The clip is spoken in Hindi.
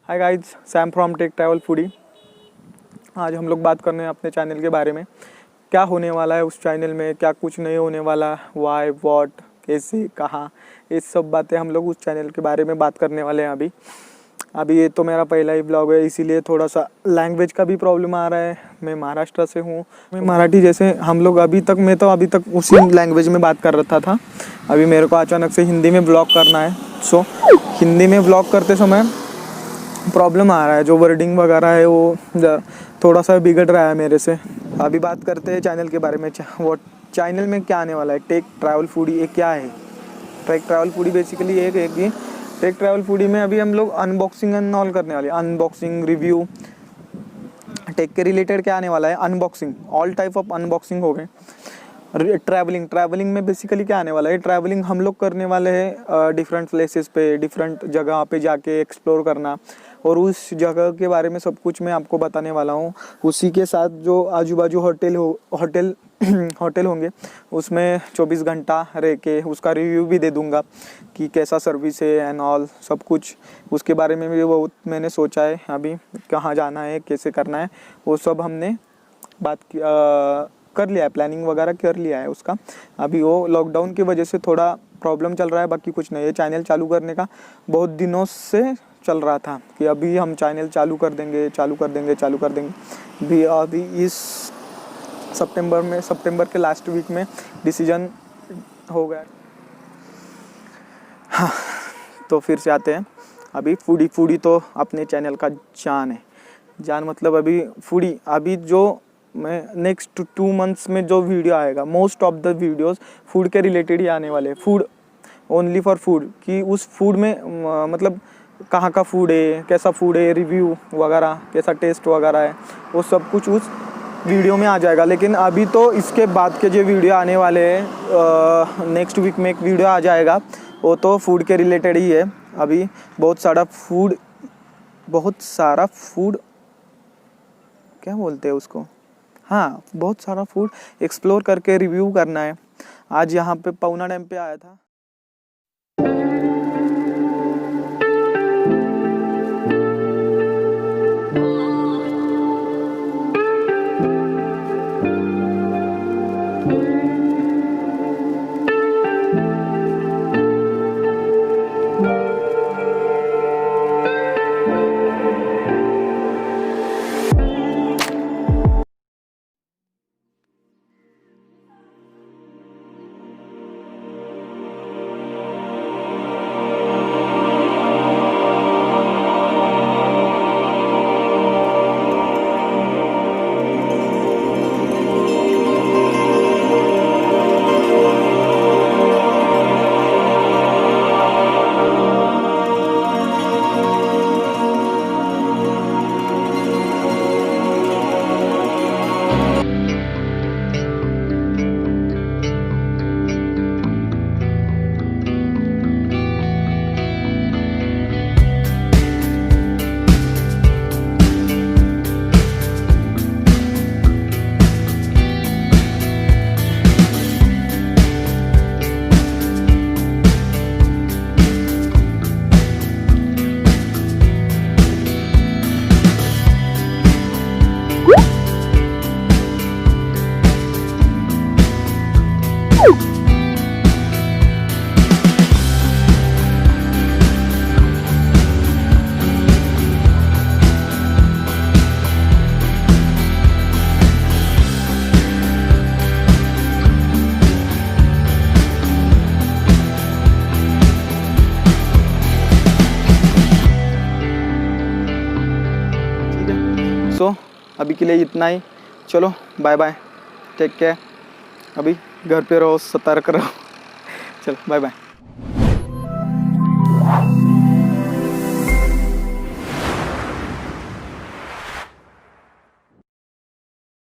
Hi guys, Sam from tech travel foodie. आज हम लोग बात करने हैं अपने चैनल के बारे में, क्या होने वाला है उस चैनल में, क्या कुछ नहीं होने वाला, वाई व्हाट, कैसे, कहाँ, ये सब बातें हम लोग उस चैनल के बारे में बात करने वाले हैं। अभी ये तो मेरा पहला ही ब्लॉग है, इसीलिए थोड़ा सा लैंग्वेज का भी प्रॉब्लम आ रहा है। मैं महाराष्ट्र से हूँ, मैं मराठी जैसे हम लोग अभी तक उसी लैंग्वेज में बात कर रहा था। अभी मेरे को अचानक से हिंदी में ब्लॉग करना है, सो हिंदी में ब्लॉग करते समय प्रॉब्लम आ रहा है। जो वर्डिंग वगैरह है वो थोड़ा सा बिगड़ रहा है मेरे से। अभी बात करते हैं चैनल के बारे में। वो चैनल में क्या आने वाला है, टेक ट्रैवल फूडी। ये क्या है टेक ट्रैवल फूडी? बेसिकली एक टेक ट्रैवल फूडी में अभी हम लोग अनबॉक्सिंग एंड ऑल करने वाले हैं। अनबॉक्सिंग, रिव्यू, टेक के रिलेटेड क्या आने वाला है, unboxing, all type of unboxing हो गए। ट्रैवलिंग में बेसिकली क्या आने वाला है, ट्रैवलिंग हम लोग करने वाले हैं डिफरेंट प्लेसेस पे, डिफरेंट जगह पे जाके एक्सप्लोर करना, और उस जगह के बारे में सब कुछ मैं आपको बताने वाला हूँ। उसी के साथ जो आजू बाजू होटल होंगे उसमें 24 घंटा रह के उसका रिव्यू भी दे दूँगा कि कैसा सर्विस है एंड ऑल सब कुछ। उसके बारे में भी बहुत मैंने सोचा है, अभी कहाँ जाना है, कैसे करना है, वो सब हमने कर लिया है, प्लानिंग वगैरह कर लिया है उसका। अभी वो लॉकडाउन की वजह से थोड़ा प्रॉब्लम चल रहा है, बाकी कुछ नहीं है। चैनल चालू करने का बहुत दिनों से चल रहा था कि अभी हम चैनल चालू कर देंगे। भी अभी इस सितंबर के लास्ट वीक में डिसीजन हो गया। हाँ, तो फिर से आते हैं। अभी फूडी तो अपने चैनल का जान है। जान मतलब अभी फूडी, अभी जो मैं नेक्स्ट 2 मंथ्स में जो वीडियो आएगा, most of the videos food के रिलेटेड ही आने वाले हैं। फूड, ओनली फॉर फूड, कि उस फूड में मतलब कहाँ का फूड है, कैसा फूड है, रिव्यू वगैरह, कैसा टेस्ट वगैरह है, वो सब कुछ उस वीडियो में आ जाएगा। लेकिन अभी तो इसके बाद के जो वीडियो आने वाले हैं, नेक्स्ट वीक में एक वीडियो आ जाएगा, वो तो फूड के रिलेटेड ही है। अभी बहुत सारा फूड क्या बोलते हैं उसको, हाँ, बहुत सारा फूड एक्सप्लोर करके रिव्यू करना है। आज यहाँ पे पहुना डैम पे आया था। सो अभी के लिए इतना ही। चलो बाय बाय, टेक केयर। अभी घर पे रहो, सतर्क रहो। चलो बाय बाय।